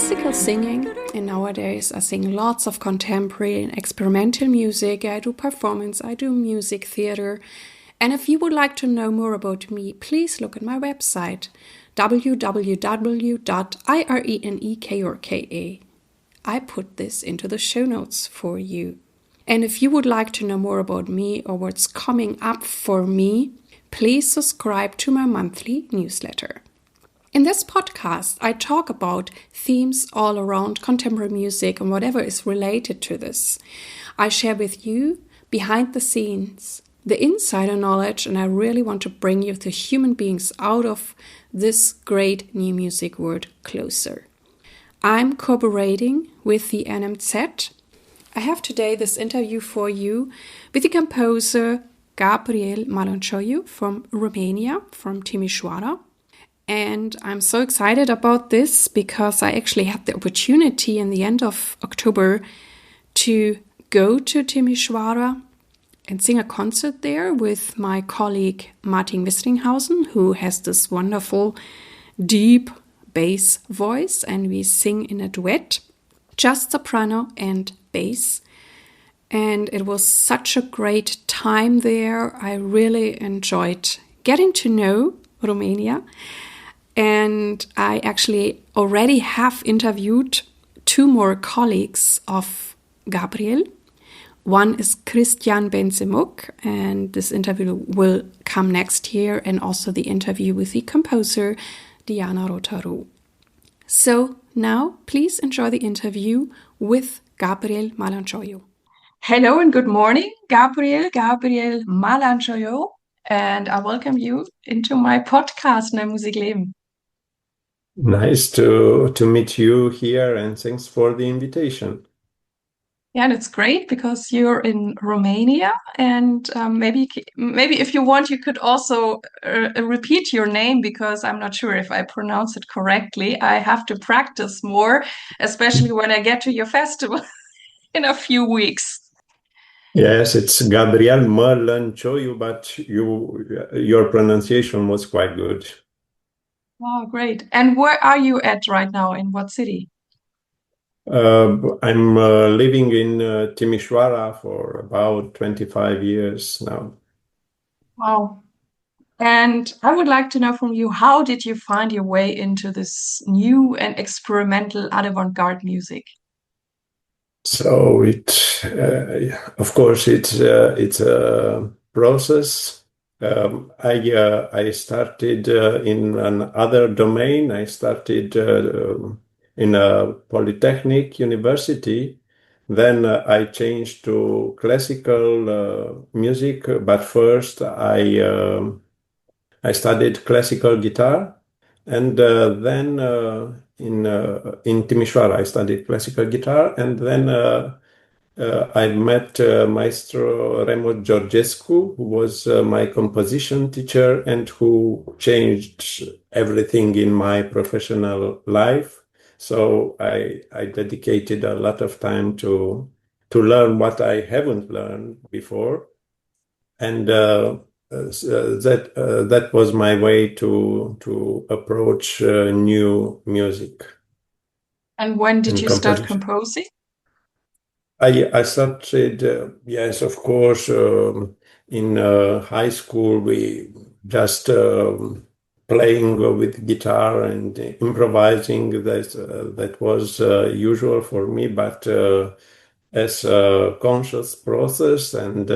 classical singing, and nowadays I sing lots of contemporary and experimental music. I do performance, I do music theater. And if you would like to know more about me, please look at my website, www.irenekorka. I put this into the show notes for you. And if you would like to know more about me or what's coming up for me, please subscribe to my monthly newsletter. In this podcast, I talk about themes all around contemporary music and whatever is related to this. I share with you behind the scenes, the insider knowledge, and I really want to bring you the human beings out of this great new music world closer. I'm cooperating with the NMZ. I have today this interview for you with the composer Gabriel Mălăncioiu from Romania, from Timișoara. And I'm so excited about this because I actually had the opportunity in the end of October to go to Timișoara and sing a concert there with my colleague Martin Wislinghausen, who has this wonderful deep bass voice, and we sing in a duet, just soprano and bass. And it was such a great time there. I really enjoyed getting to know Romania. And I actually already have interviewed two more colleagues of Gabriel. One is Christian Benzemuk, and this interview will come next year, and also the interview with the composer Diana Rotaru. So now please enjoy the interview with Gabriel Mălăncioiu. Hello and good morning, Gabriel Mălăncioiu, and I welcome you into my podcast, Neue, musik, leben. Nice to meet you here, and thanks for the invitation. Yeah, and it's great because you're in Romania, and maybe if you want, you could also repeat your name, because I'm not sure if I pronounce it correctly. I have to practice more, especially when I get to your festival in a few weeks. Yes, it's Gabriel Mălăncioiu, but your pronunciation was quite good. Oh, great. And where are you at right now? In what city? I'm living in Timișoara for about 25 years now. Wow. And I would like to know from you, how did you find your way into this new and experimental avant-garde music? So of course, it's a process. I started in another domain. I started in a polytechnic university. Then I changed to classical music. But first, I studied classical guitar, and then in Timișoara I studied classical guitar, and then I met Maestro Remo Georgescu, who was my composition teacher and who changed everything in my professional life. So I dedicated a lot of time to learn what I haven't learned before, and that was my way to approach new music. And when did you start composing? I started, yes, of course, in high school. We just playing with guitar and improvising. That was usual for me, but as a conscious process, and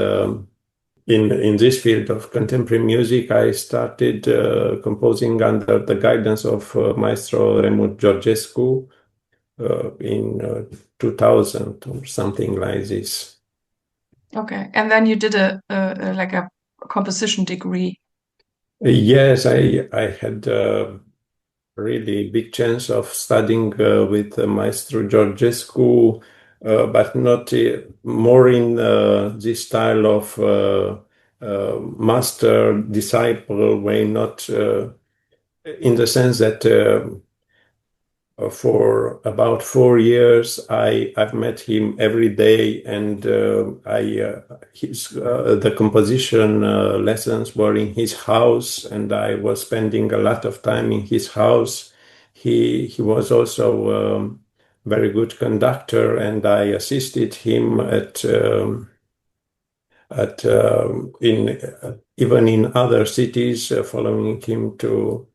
in this field of contemporary music, I started composing under the guidance of Maestro Remo Georgescu in 2000 or something like this. Okay, and then you did a composition degree. Yes, I had a really big chance of studying with Maestro Georgescu, but not more in this style of master-disciple way, not in the sense that for about 4 years I've met him every day, and the composition lessons were in his house, and I was spending a lot of time in his house. he was also very good conductor, and I assisted him in even in other cities, following him to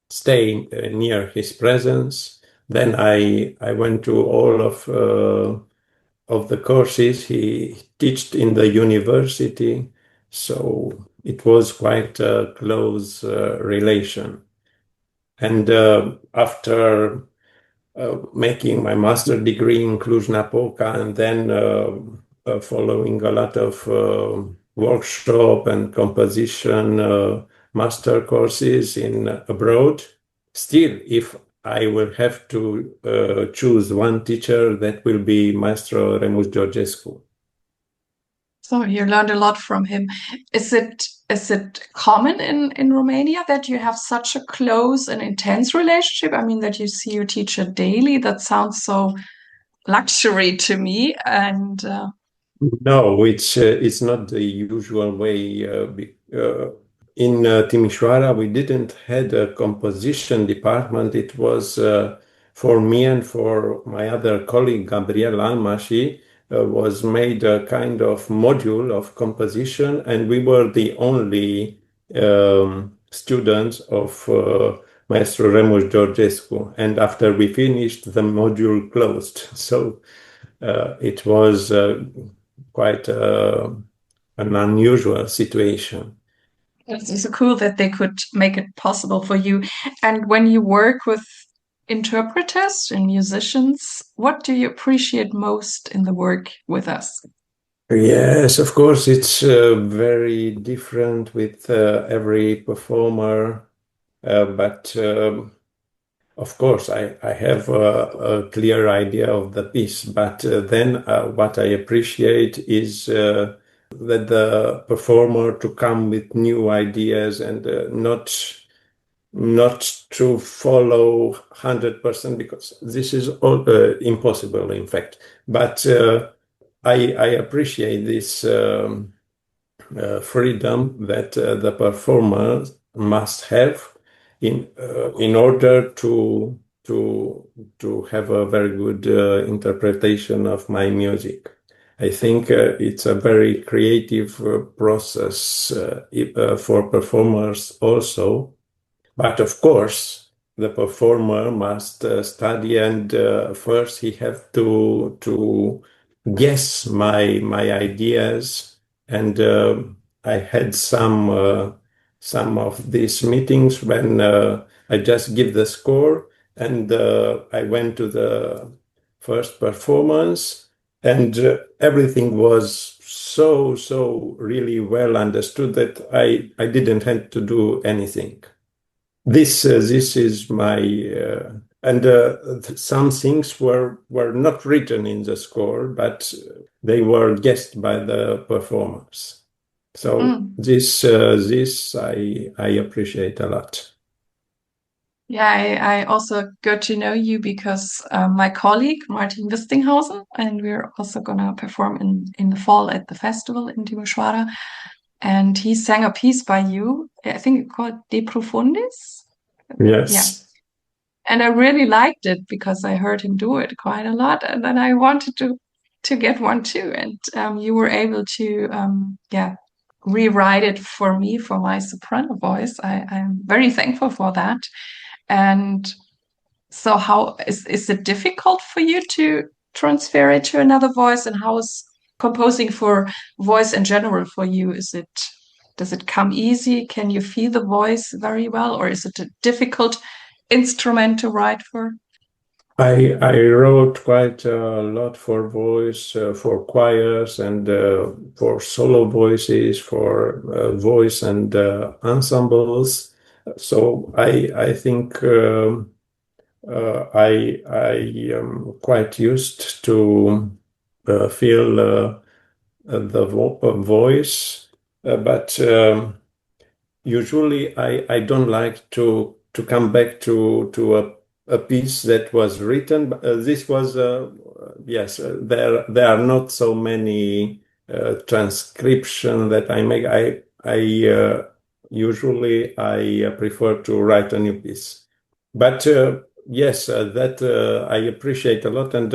stay near his presence. Then I went to all of the courses he taught in the university, so it was quite a close relation. And after making my master degree in Cluj-Napoca, and then following a lot of workshop and composition master courses in abroad. Still, if I will have to choose one teacher, that will be Maestro Remus Georgescu. So you learned a lot from him. Is it common in Romania that you have such a close and intense relationship? I mean, that you see your teacher daily? That sounds so luxury to me. And No, it's not the usual way. In Timișoara, we didn't had a composition department. It was for me and for my other colleague, Gabriel Almashi, was made a kind of module of composition, and we were the only students of Maestro Remus Georgescu. And after we finished, the module closed. So it was quite an unusual situation. it's so cool that they could make it possible for you. And when you work with interpreters and musicians, what do you appreciate most in the work with us? Yes, of course, it's very different with every performer, but of course, I have a clear idea of the piece. But then what I appreciate is that the performer to come with new ideas and not to follow 100%, because this is all, impossible, in fact. But I appreciate this freedom that the performer must have in order to have a very good interpretation of my music. I think it's a very creative process for performers also. But of course, the performer must study, and first he have to guess my ideas. And I had some of these meetings when I just give the score, and I went to the first performance, and everything was so really well understood that I didn't have to do anything. This is my and some things were not written in the score, but they were guessed by the performers. So this I appreciate a lot. Yeah, I also got to know you because my colleague Martin Wistinghausen, and we're also gonna perform in the fall at the festival in Timișoara, and he sang a piece by you. I think called De Profundis. Yes. Yeah. And I really liked it because I heard him do it quite a lot, and then I wanted to get one too. And you were able to rewrite it for me for my soprano voice. I'm very thankful for that. And so, how is it difficult for you to transfer it to another voice? And how is composing for voice in general for you? Does it come easy? Can you feel the voice very well, or is it a difficult instrument to write for? I wrote quite a lot for voice, for choirs, and for solo voices, for voice and ensembles. So I think I am quite used to feel the voice, but usually I don't like to come back to a piece that was written. This was yes. There are not so many transcription that I make. I usually I prefer to write a new piece. But yes, that I appreciate a lot, and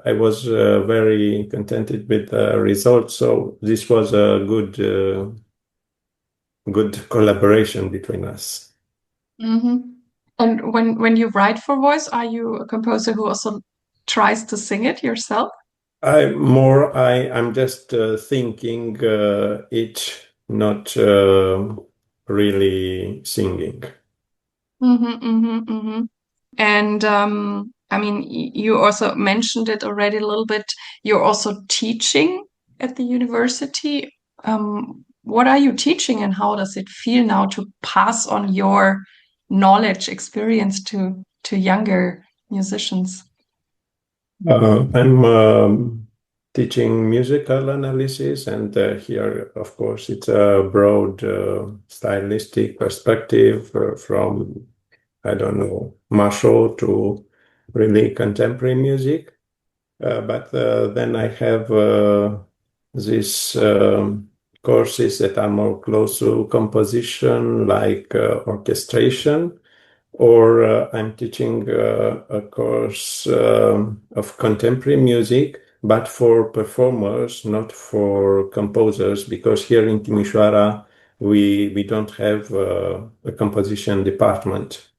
I was very contented with the results. So this was a good collaboration between us. Mm-hmm. And when you write for voice, are you a composer who also tries to sing it yourself? I'm just thinking it, not really singing. Mm-hmm, mm-hmm, mm-hmm. And I mean, you also mentioned it already a little bit. You're also teaching at the university. What are you teaching, and how does it feel now to pass on your knowledge, experience to younger musicians? I'm teaching musical analysis, and here, of course, it's a broad stylistic perspective from, I don't know, martial to really contemporary music. But then I have these courses that are more close to composition, like orchestration, or I'm teaching a course of contemporary music, but for performers, not for composers, because here in Timișoara we don't have a composition department.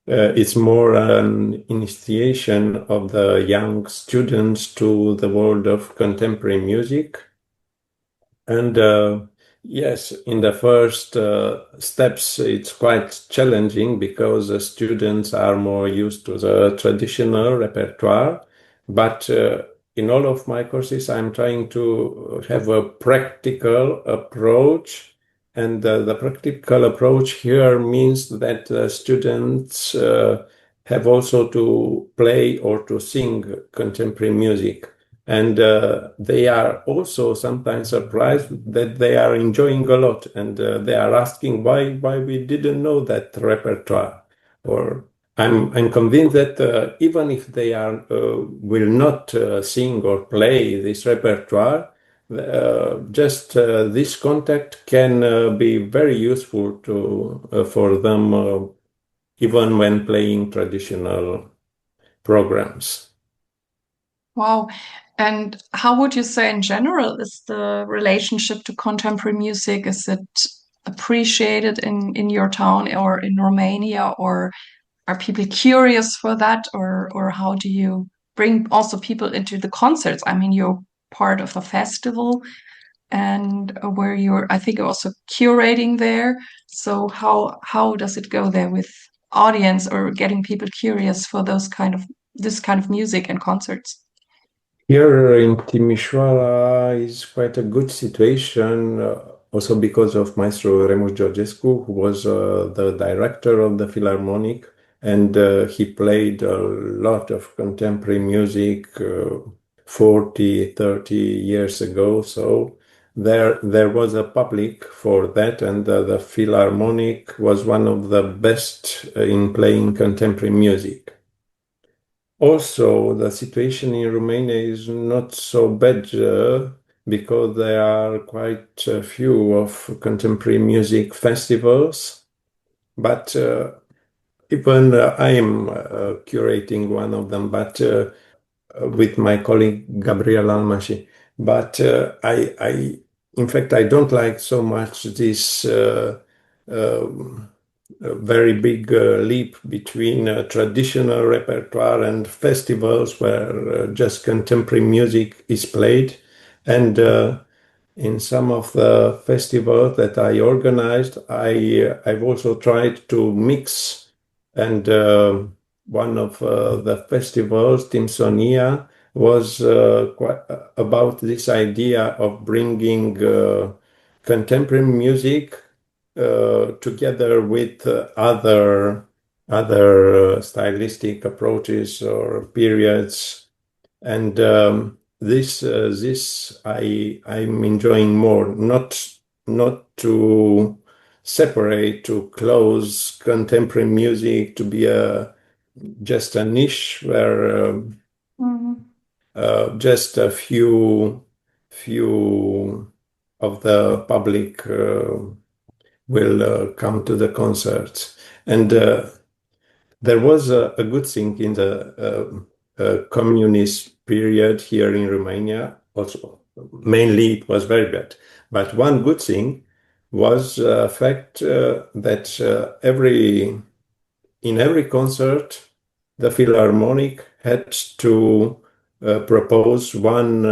It's more an initiation of the young students to the world of contemporary music. And yes, in the first steps, it's quite challenging because the students are more used to the traditional repertoire. But in all of my courses, I'm trying to have a practical approach. And the practical approach here means that students have also to play or to sing contemporary music. And they are also sometimes surprised that they are enjoying a lot, and they are asking why we didn't know that repertoire. Or I'm convinced that even if they are will not sing or play this repertoire, just this contact can be very useful to for them, even when playing traditional programs. Wow. And how would you say in general is the relationship to contemporary music? Is it appreciated in your town or in Romania, or are people curious for that, or how do you bring also people into the concerts? I mean, you're part of a festival and where you're, I think, also curating there. So how does it go there with audience or getting people curious for this kind of music and concerts? Here in Timișoara is quite a good situation, also because of Maestro Remus Georgescu, who was the director of the Philharmonic, and he played a lot of contemporary music 40, 30 years ago. So there was a public for that, and the Philharmonic was one of the best in playing contemporary music. Also, the situation in Romania is not so bad because there are quite a few of contemporary music festivals. But even I am curating one of them, but with my colleague Gabriel Almasi. But in fact, I don't like so much this very big leap between traditional repertoire and festivals where just contemporary music is played. And in some of the festivals that I organized, I've also tried to mix. And one of the festivals, Timsonia, was quite about this idea of bringing contemporary music together with other stylistic approaches or periods, and this I'm enjoying more. Not to separate, to close contemporary music to be just a niche where just a few of the public will come to the concerts. And there was a good thing in the communist period here in Romania. Also, mainly it was very bad. But one good thing was the fact that in every concert, the Philharmonic had to propose one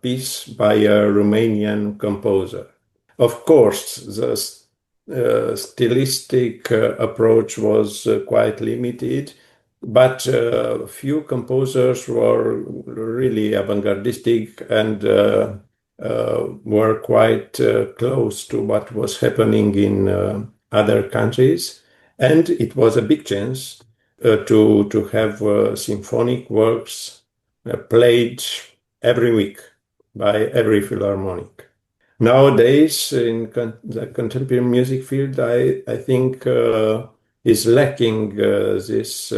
piece by a Romanian composer. Of course, the stylistic approach was quite limited, but few composers were really avant-gardistic and were quite close to what was happening in other countries. And it was a big chance to have symphonic works played every week by every Philharmonic. Nowadays, in the contemporary music field, I think is lacking this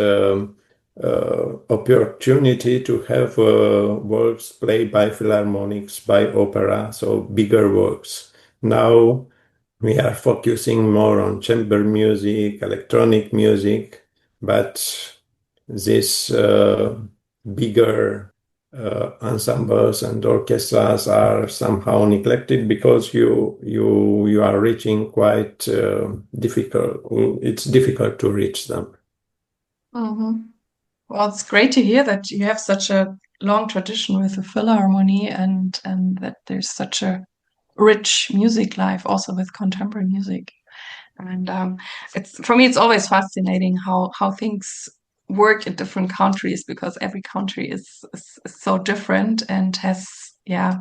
opportunity to have works played by philharmonics, by opera, so bigger works. Now we are focusing more on chamber music, electronic music, but this bigger ensembles and orchestras are somehow neglected because you are reaching quite difficult. It's difficult to reach them. Mm-hmm. Well, it's great to hear that you have such a long tradition with the Philharmonie and that there's such a rich music life also with contemporary music. And it's for me, it's always fascinating how things work in different countries because every country is so different and has their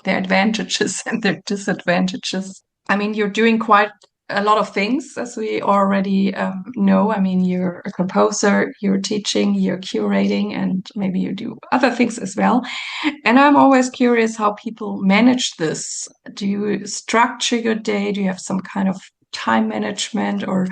advantages and their disadvantages. I mean, you're doing quite a lot of things, as we already know. I mean, you're a composer, you're teaching, you're curating, and maybe you do other things as well. And I'm always curious how people manage this. Do you structure your day? Do you have some kind of time management, or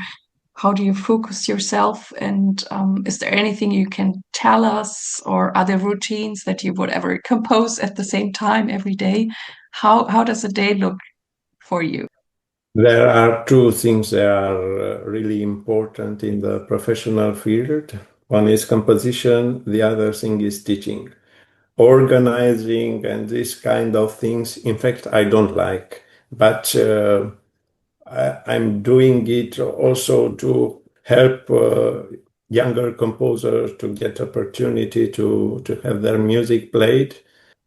how do you focus yourself? And is there anything you can tell us, or other routines that you would ever compose at the same time every day? How does a day look for you? There are two things that are really important in the professional field. One is composition, the other thing is teaching. Organizing and this kind of things, in fact, I don't like, but I'm doing it also to help younger composers to get opportunity to have their music played.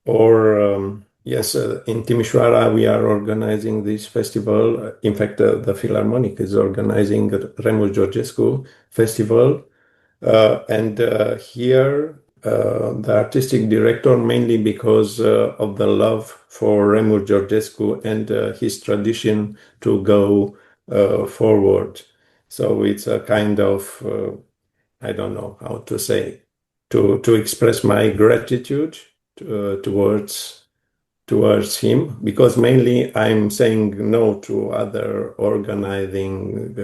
Or yes, in Timișoara we are organizing this festival. In fact, the Philharmonic is organizing the Remul Georgescu Festival, and here the artistic director, mainly because of the love for Remul Georgescu and his tradition to go forward. So it's a kind of I don't know how to say to express my gratitude towards him, because mainly I'm saying no to other organizing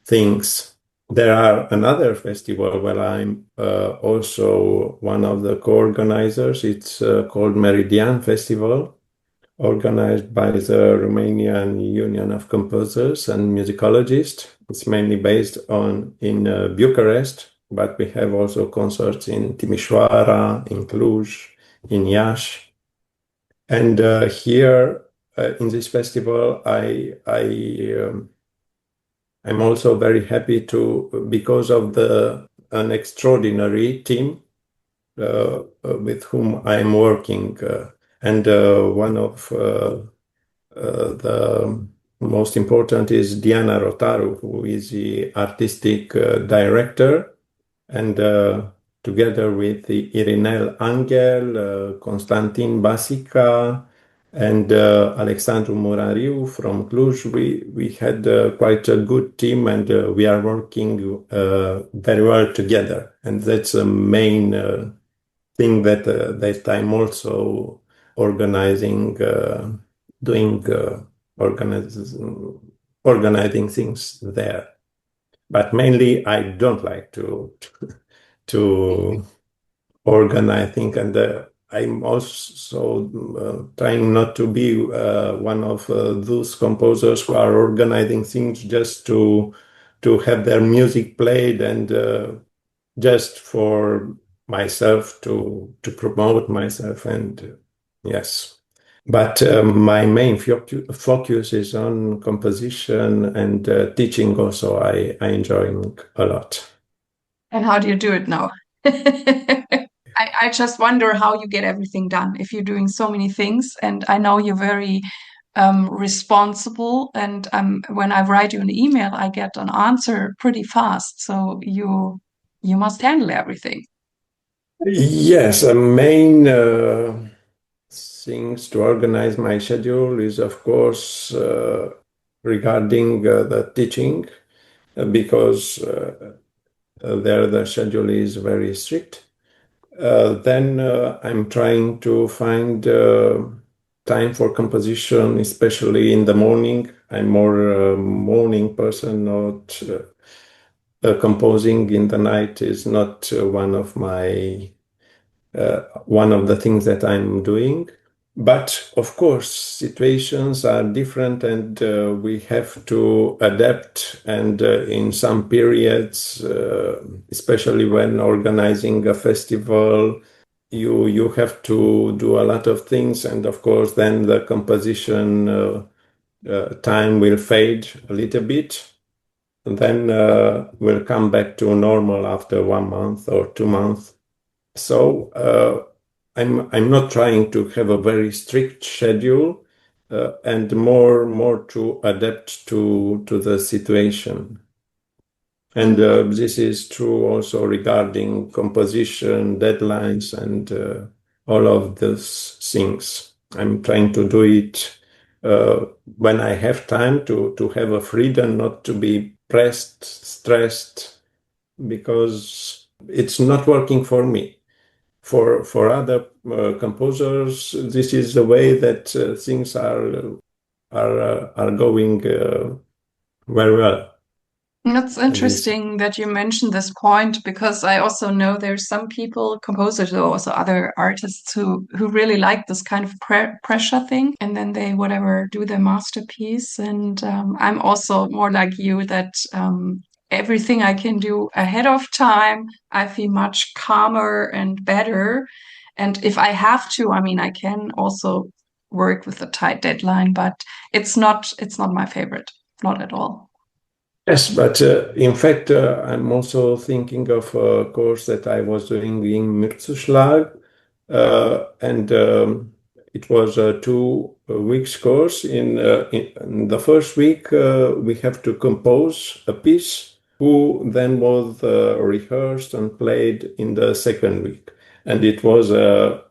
things. There are another festival where I'm also one of the co-organizers. It's called Meridian Festival, organized by the Romanian Union of Composers and Musicologists. It's mainly based in Bucharest, but we have also concerts in Timișoara, in Cluj, in Iași. And here in this festival, I'm also very happy because of an extraordinary team with whom I'm working. And one of the most important is Diana Rotaru, who is the artistic director. And together with Irene Angel, Constantin Basica, and Alexandru Murariu from Cluj, we had quite a good team, and we are working very well together. And that's the main thing that I'm also organizing, organizing things there. But mainly, I don't like to organize things, and I'm also trying not to be one of those composers who are organizing things just to have their music played and just for myself to promote myself. And yes, but my main focus is on composition and teaching. Also, I enjoy a lot. And how do you do it now? I just wonder how you get everything done if you're doing so many things. And I know you're very responsible. And when I write you an email, I get an answer pretty fast. So you must handle everything. Yes, a main things to organize my schedule is, of course, regarding the teaching, because there the schedule is very strict. Then I'm trying to find time for composition, especially in the morning. I'm more a morning person, not composing in the night is not one of the things that I'm doing. But of course, situations are different and we have to adapt. And in some periods, especially when organizing a festival, you have to do a lot of things. And of course, then the composition time will fade a little bit. And then we'll come back to normal after 1 month or 2 months. So I'm not trying to have a very strict schedule and more to adapt to the situation. And this is true also regarding composition, deadlines, and all of those things. I'm trying to do it when I have time to have a freedom, not to be pressed, stressed, because it's not working for me. For other composers, this is the way that things are going very well. That's interesting that you mentioned this point, because I also know there's some people, composers or also other artists who really like this kind of pressure thing, and then they whatever do their masterpiece. And I'm also more like you that everything I can do ahead of time, I feel much calmer and better. And if I have to, I mean, I can also work with a tight deadline, but it's not my favorite, not at all. Yes, but in fact, I'm also thinking of a course that I was doing in Mürzuschlag, and it was a 2 weeks course. In the first week, we have to compose a piece, who then was rehearsed and played in the second week. And it was a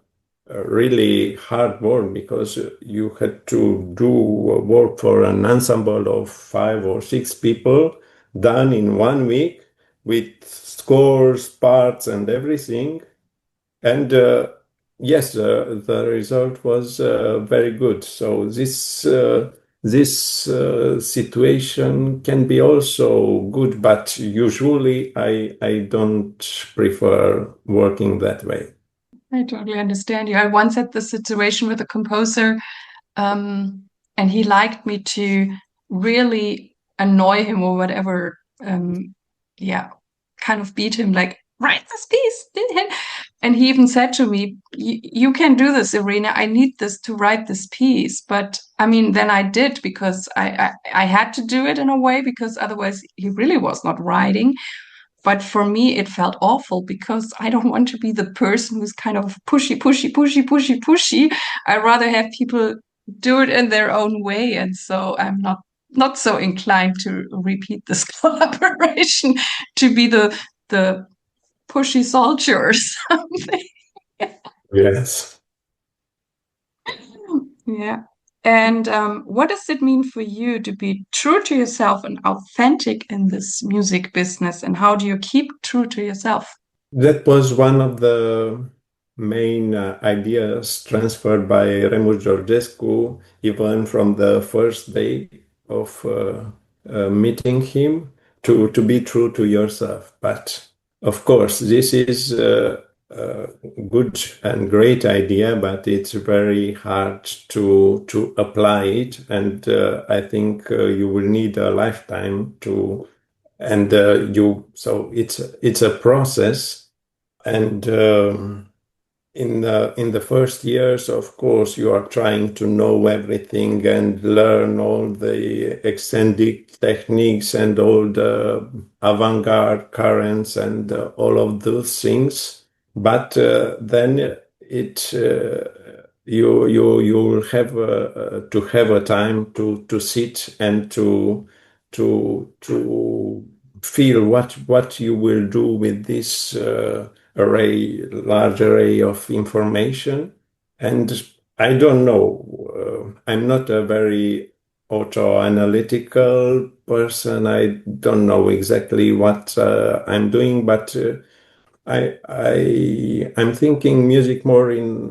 really hard work because you had to do work for an ensemble of 5 or 6 people done in 1 week with scores, parts, and everything. And yes, the result was very good. So this situation can be also good, but usually I don't prefer working that way. I totally understand you. I once had this situation with a composer, and he liked me to really annoy him or whatever. Kind of beat him, like, write this piece. And he even said to me, you can do this, Irene. I need this to write this piece. But I mean, then I did, because I had to do it in a way, because otherwise he really was not writing. But for me, it felt awful, because I don't want to be the person who's kind of pushy. I rather have people do it in their own way. And so I'm not so inclined to repeat this collaboration to be the pushy soldier or something. Yes. Yeah. And what does it mean for you to be true to yourself and authentic in this music business? And how do you keep true to yourself? That was one of the main ideas transferred by Remus Georgescu, even from the first day of meeting him, to be true to yourself. But of course, this is good and great idea, but it's very hard to apply it, and I think you will need a lifetime to, and so it's a process, and in the first years, of course, you are trying to know everything and learn all the eccentric techniques and all the avant-garde currents and all of those things. But then you will have to have a time to sit and to feel what you will do with this large array of information. And I don't know. I'm not a very auto-analytical person. I don't know exactly what I'm doing, but I'm thinking music more in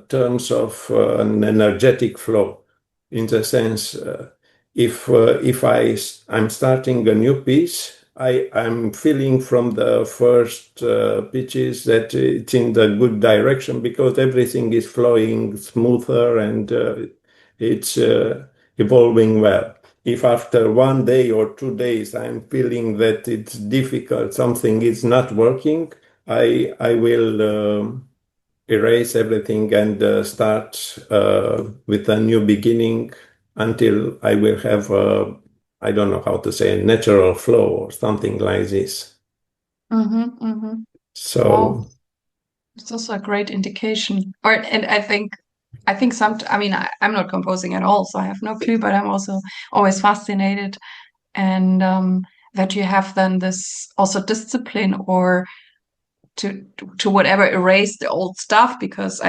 terms of an energetic flow, in the sense if I'm starting a new piece, I'm feeling from the first pitches that it's in the good direction because everything is flowing smoother and it's evolving well. If after 1 day or 2 days I'm feeling that it's difficult, something is not working, I will erase everything and start with a new beginning until I will have I don't know how to say, a natural flow or something like this. So Wow. It's also a great indication. And I think I mean, I'm not composing at all, so I have no clue, but I'm also always fascinated. And that you have then this also discipline or to whatever erase the old stuff, because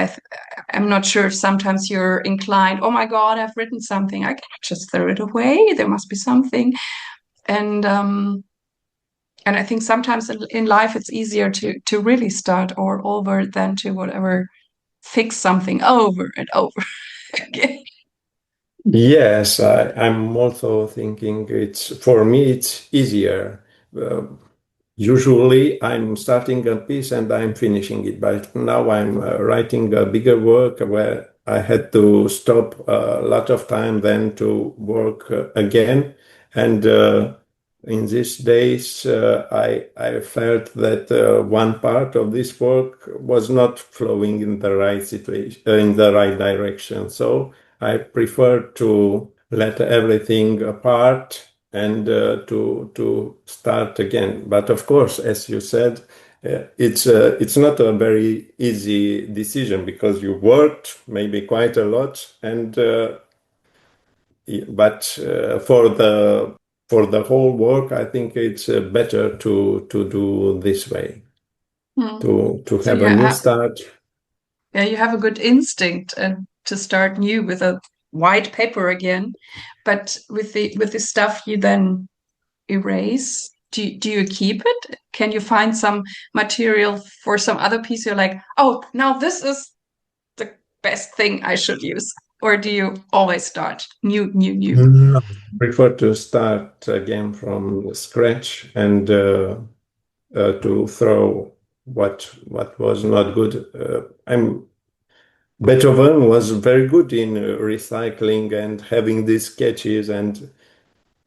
I'm not sure if sometimes you're inclined, oh my God, I've written something, I can't just throw it away. There must be something. And I think sometimes in life it's easier to really start all over than to whatever fix something over and over again. yes, I'm also thinking for me it's easier. Usually I'm starting a piece and I'm finishing it, but now I'm writing a bigger work where I had to stop a lot of time then to work again. And in these days, I felt that one part of this work was not flowing in the right situation, in the right direction. So I prefer to let everything apart and to start again. But of course, as you said, it's not a very easy decision because you worked maybe quite a lot, and but for the whole work, I think it's better to do this way, Hmm. to So have a new start. yeah, you have a good instinct and to start new with a white paper again. But with the stuff you then erase, do you keep it? Can you find some material for some other piece? You're like, oh, now this is the best thing I should use. Or do you always start new, new, new? No. Prefer to start again from scratch and to throw what was not good. Beethoven was very good in recycling and having these sketches, and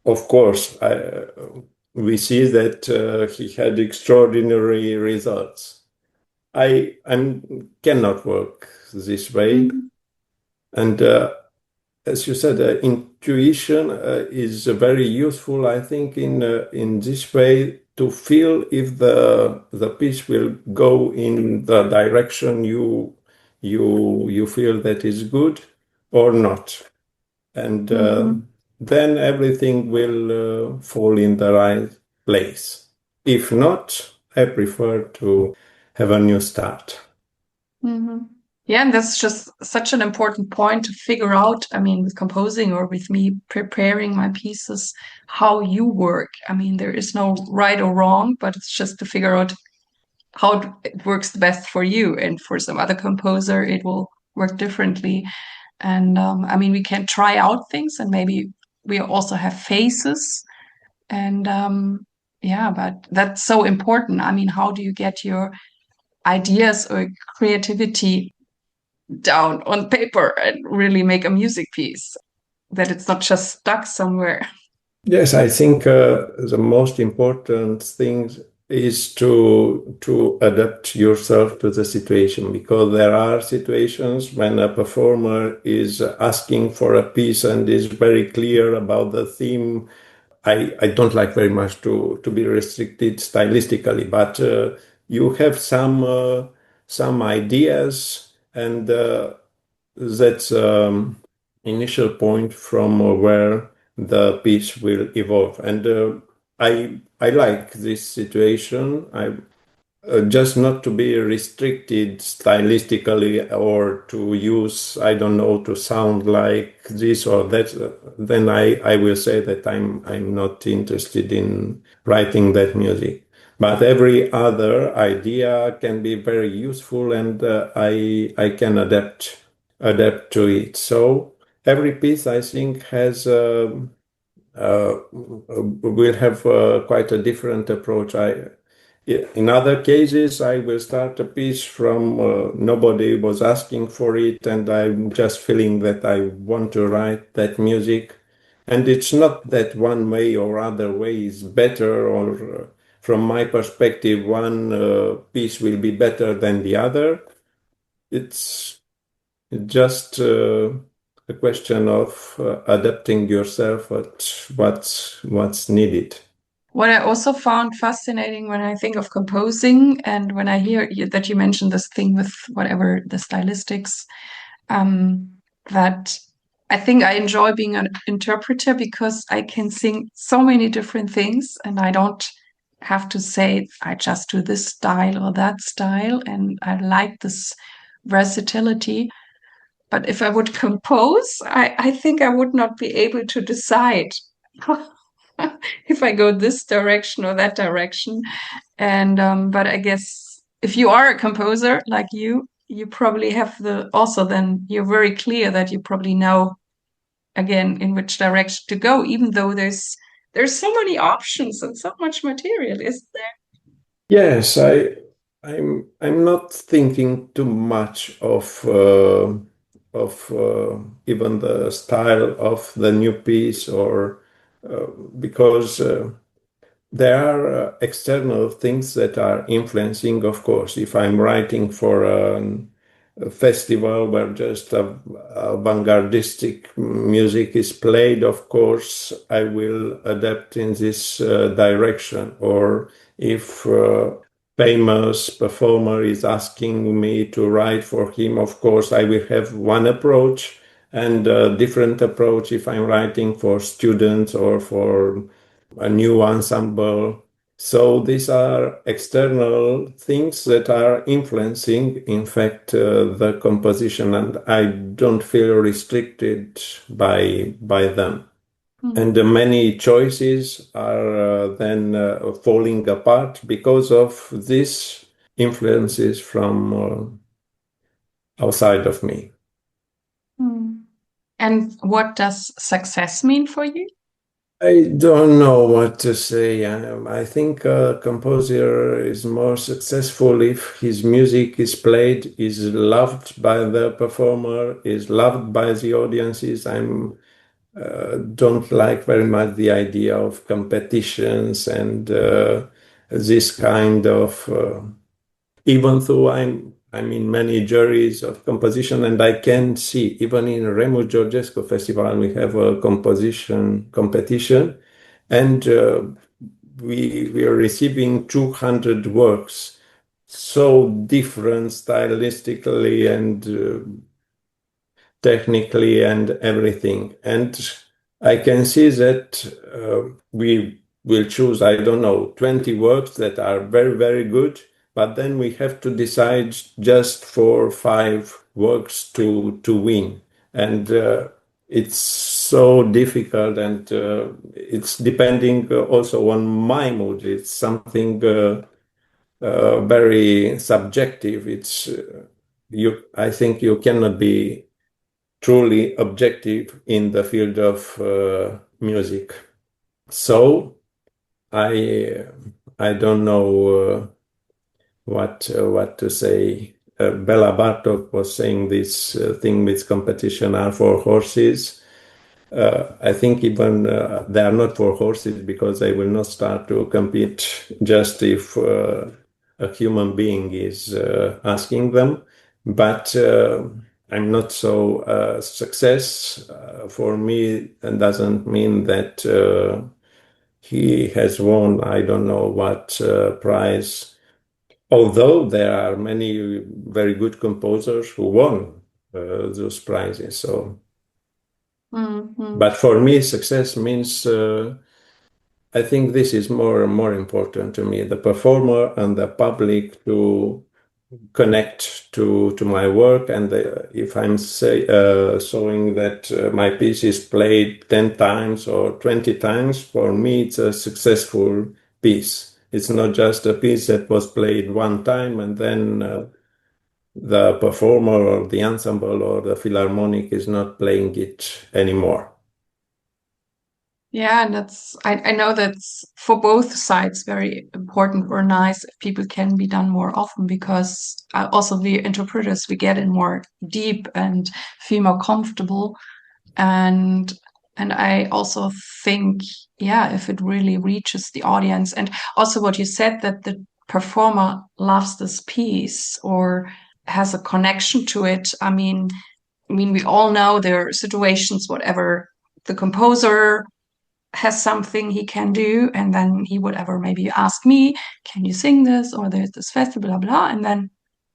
of course, we see that he had extraordinary results. I cannot work this way, Mhm. and as you said, intuition is very useful, I think, in this way to feel if the piece will go in the direction you feel that is good or not, and Mhm. then everything will fall in the right place. If not, I prefer to have a new start. Mhm. Yeah, and that's just such an important point to figure out. I mean, with composing or with me preparing my pieces, how you work. I mean, there is no right or wrong, but it's just to figure out how it works the best for you. And for some other composer, it will work differently. And I mean, we can try out things, and maybe we also have phases. And yeah, but that's so important. I mean, how do you get your ideas or creativity down on paper and really make a music piece, that it's not just stuck somewhere. Yes, I think the most important thing is to adapt yourself to the situation, because there are situations when a performer is asking for a piece and is very clear about the theme. I don't like very much to be restricted stylistically, but you have some ideas, and that's initial point from where the piece will evolve. And I like this situation. I just not to be restricted stylistically or to use, I don't know, to sound like this or that. Then I will say that I'm not interested in writing that music. But every other idea can be very useful, and I can adapt to it. So every piece, I think, has will have quite a different approach. In other cases, I will start a piece from nobody was asking for it, and I'm just feeling that I want to write that music. And it's not that one way or other way is better, or from my perspective, one piece will be better than the other. It's just a question of adapting yourself at what's needed. What I also found fascinating when I think of composing, and when I hear that you mentioned this thing with whatever the stylistics, that I think I enjoy being an interpreter, because I can sing so many different things, and I don't have to say I just do this style or that style, and I like this versatility. But if I would compose, I think I would not be able to decide if I go this direction or that direction. And but I guess if you are a composer like you probably have also then you're very clear that you probably know again in which direction to go, even though there's so many options and so much material, isn't there? Yes, I'm not thinking too much of even the style of the new piece, or because there are external things that are influencing, of course. If I'm writing for a festival where just avant-gardistic music is played, of course, I will adapt in this direction. Or if famous performer is asking me to write for him, of course, I will have one approach, and a different approach if I'm writing for students or for a new ensemble. So these are external things that are influencing, in fact, the composition, and I don't feel restricted by them. And many choices are then falling apart because of these influences from outside of me. And what does success mean for you? I don't know what to say. I think a composer is more successful if his music is played, is loved by the performer, is loved by the audiences. I'm don't like very much the idea of competitions and this kind of. Even though I'm in many juries of composition, and I can see even in Remus Georgescu Festival we have a composition competition, and we are receiving 200 works, so different stylistically and technically and everything. And I can see that we will choose, I don't know, 20 works that are very, very good, but then we have to decide just for 5 works to win. And it's so difficult, and it's depending also on my mood. It's something very subjective. It's I think you cannot be truly objective in the field of music. So I don't know what to say. Bela Bartok was saying this thing with competition are for horses. I think even they are not for horses because they will not start to compete just if a human being is asking them. But I'm not so success for me, and doesn't mean that he has won I don't know what prize. Although there are many very good composers who won those prizes. So, but for me, success means I think this is more important to me: the performer and the public to connect to my work. And if I'm showing that my piece is played 10 times or 20 times, for me it's a successful piece. It's not just a piece that was played one time and then the performer or the ensemble or the philharmonic is not playing it anymore. Yeah, and I know that's for both sides very important or nice if people can be done more often, because also the interpreters, we get in more deep and feel more comfortable. And I also think, yeah, if it really reaches the audience, and also what you said, that the performer loves this piece or has a connection to it. I mean, we all know there are situations, whatever the composer has something he can do, and then he would ever maybe ask me, can you sing this, or there's this festival, blah blah, and then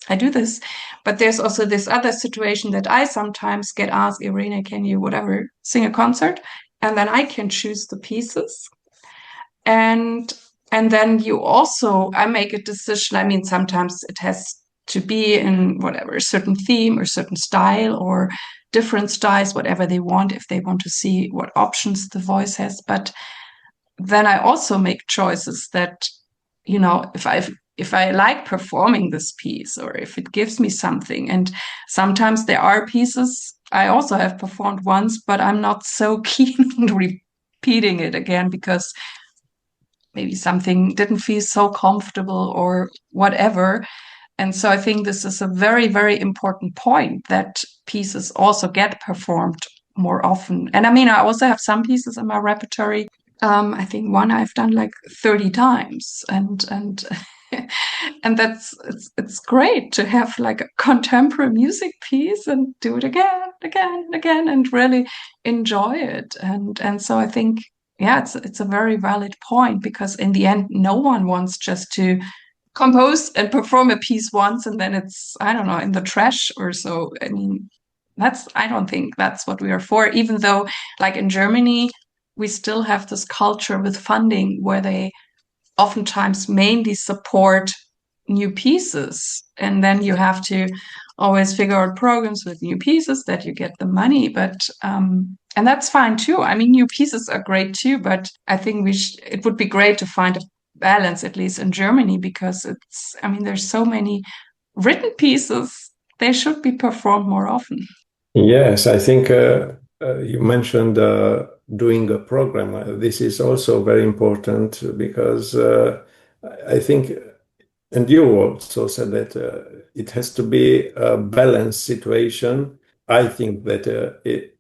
I do this. But there's also this other situation that I sometimes get asked, Irene, can you whatever sing a concert, and then I can choose the pieces, and then you also, I make a decision. I mean, sometimes it has to be in whatever, a certain theme or certain style or different styles, whatever they want, if they want to see what options the voice has. But then I also make choices that, if I like performing this piece, or if it gives me something. And sometimes there are pieces I also have performed once, but I'm not so keen on repeating it again because maybe something didn't feel so comfortable or whatever. And so I think this is a very, very important point, that pieces also get performed more often. And I mean, I also have some pieces in my repertory. I think one I've done like 30 times, and and it's great to have like a contemporary music piece and do it again, again, again, and really enjoy it. And so I think, yeah, it's a very valid point, because in the end, no one wants just to compose and perform a piece once and then it's, I don't know, in the trash or so. I mean, I don't think that's what we are for, even though, like in Germany, we still have this culture with funding where they oftentimes mainly support new pieces. And then you have to always figure out programs with new pieces that you get the money. But, and that's fine too. I mean, new pieces are great too, but I think it would be great to find a balance, at least in Germany, because there's so many written pieces. They should be performed more often. Yes, I think you mentioned doing a program. This is also very important because I think, and you also said that it has to be a balanced situation. I think that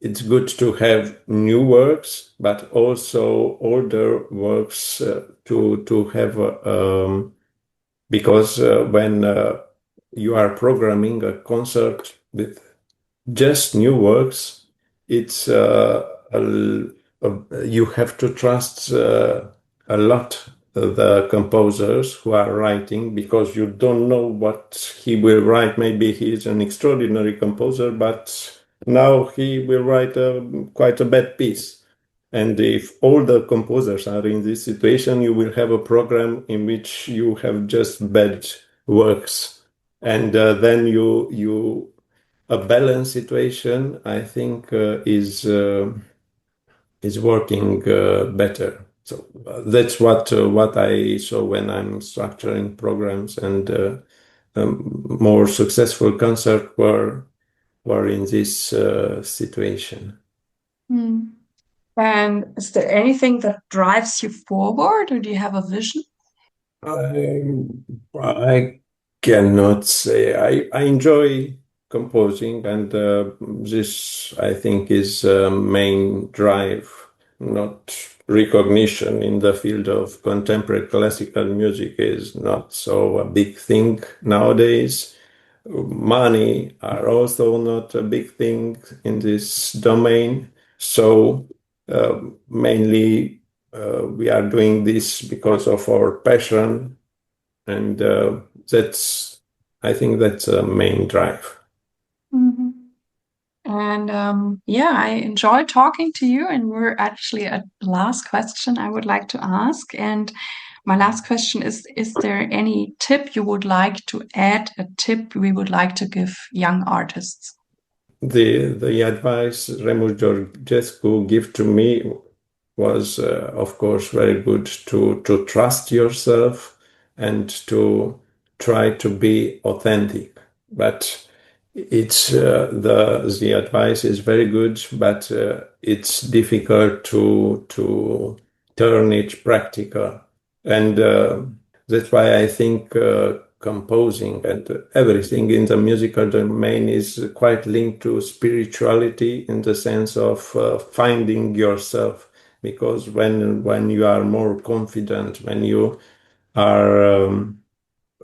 it's good to have new works, but also older works to have, because when you are programming a concert with just new works, it's you have to trust a lot the composers who are writing, because you don't know what he will write. Maybe he is an extraordinary composer, but now he will write quite a bad piece. And if all the composers are in this situation, you will have a program in which you have just bad works. And then a balanced situation, I think, is working better. So that's what I saw when I'm structuring programs, and more successful concerts were in this situation. And is there anything that drives you forward, or do you have a vision? I cannot say. I enjoy composing, and this, I think, is main drive, not recognition in the field of contemporary classical music is not so a big thing nowadays. Money are also not a big thing in this domain. So mainly we are doing this because of our passion, and I think that's a main drive. Mm-hmm. And I enjoyed talking to you. And we're actually at the last question I would like to ask. And my last question is there any tip you would like to add, a tip we would like to give young artists? The advice Remus Georgescu gave to me was, of course, very good to trust yourself and to try to be authentic. But it's the advice is very good, but it's difficult to turn it practical, and that's why I think composing and everything in the musical domain is quite linked to spirituality in the sense of finding yourself. Because when you are more confident, when you are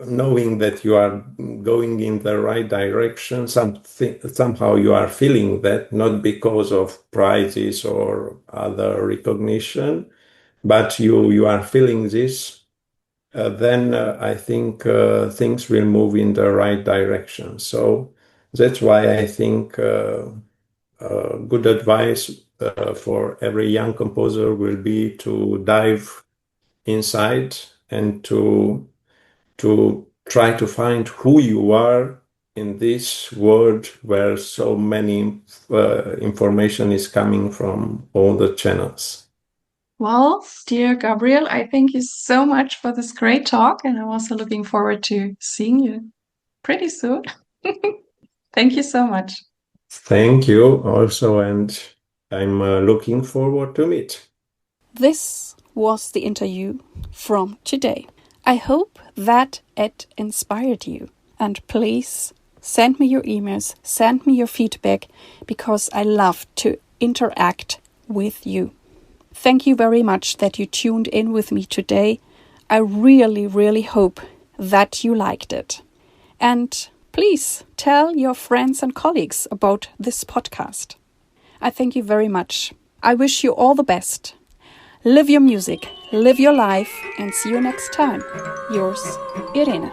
knowing that you are going in the right direction, somehow you are feeling that, not because of prizes or other recognition, but you are feeling this, then I think things will move in the right direction. So that's why I think good advice for every young composer will be to dive inside and to try to find who you are in this world where so many information is coming from all the channels. Well, dear Gabriel, I thank you so much for this great talk, and I'm also looking forward to seeing you pretty soon. Thank you so much. Thank you also, and I'm looking forward to meet. This was the interview from today. I hope that it inspired you, and please send me your emails, send me your feedback, because I love to interact with you. Thank you very much that you tuned in with me today. I really, really hope that you liked it. And please tell your friends and colleagues about this podcast. I thank you very much. I wish you all the best. Live your music, live your life, and see you next time. Yours, Irene.